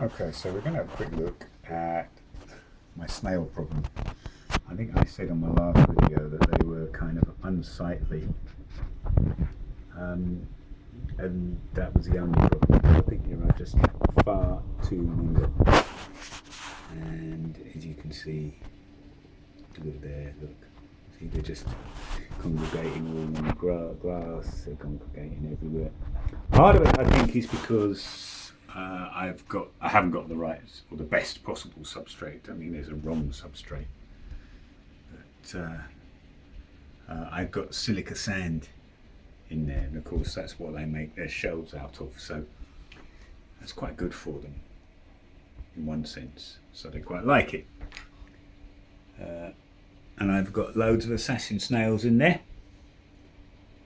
Okay, so we're going to have a quick look at my snail problem. I think I said on my last video that they were kind of unsightly, and that was the only problem. I think there are just far too many of them. And as you can see, look there, look. See, they're just congregating all on the grass, they're congregating everywhere. Part of it, I think, is because I haven't got the right or the best possible substrate. I mean, there's a wrong substrate, but I've got silica sand in there, and of course that's what they make their shells out of. So that's quite good for them in one sense. So they quite like it. And I've got loads of assassin snails in there,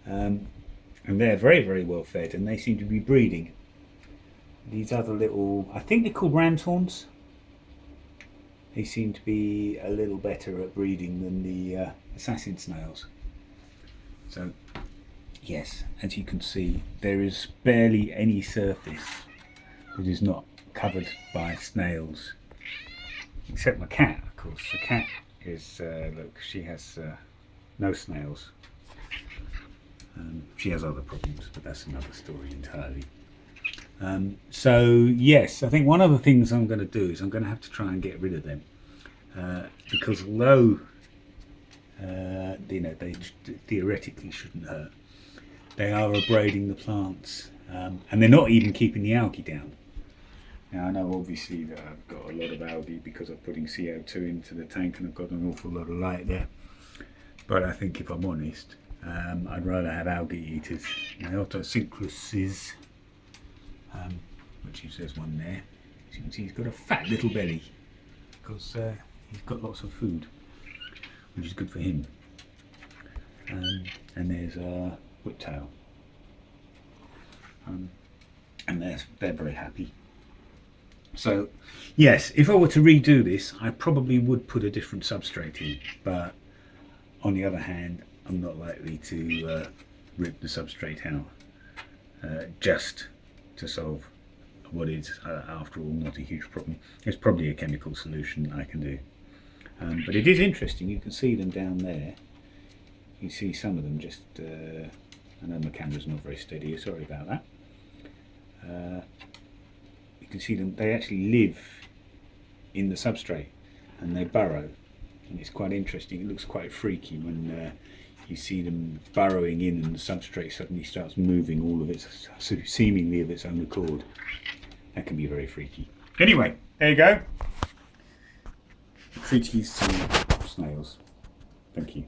and they're very, very well fed, and they seem to be breeding. These other little, I think they're called ram's horns. They seem to be a little better at breeding than the assassin snails. So yes, as you can see, there is barely any surface that is not covered by snails, except my cat, of course. The cat is, look, she has no snails. She has other problems, but that's another story entirely. So yes, I think one of the things I'm going to do is I'm going to have to try and get rid of them, because although you know, they theoretically shouldn't hurt, they are abrading the plants, and they're not even keeping the algae down. Now I know obviously that I've got a lot of algae because I'm putting CO2 into the tank and I've got an awful lot of light there, but I think if I'm honest, I'd rather have algae eaters. My Otosynchluses, which is, there's one there. As you can see, he's got a fat little belly because he's got lots of food, which is good for him. And there's a whiptail, and they're very happy. So yes, if I were to redo this, I probably would put a different substrate in, but on the other hand, I'm not likely to rip the substrate out just to solve what is, after all, not a huge problem. There's probably a chemical solution I can do. But it is interesting, you can see them down there. You see some of them just, I know my camera's not very steady, sorry about that. You can see them, they actually live in the substrate and they burrow. And it's quite interesting, it looks quite freaky when you see them burrowing in and the substrate suddenly starts moving all of its, seemingly of its own accord. That can be very freaky. Anyway, there you go. Treaties to snails. Thank you.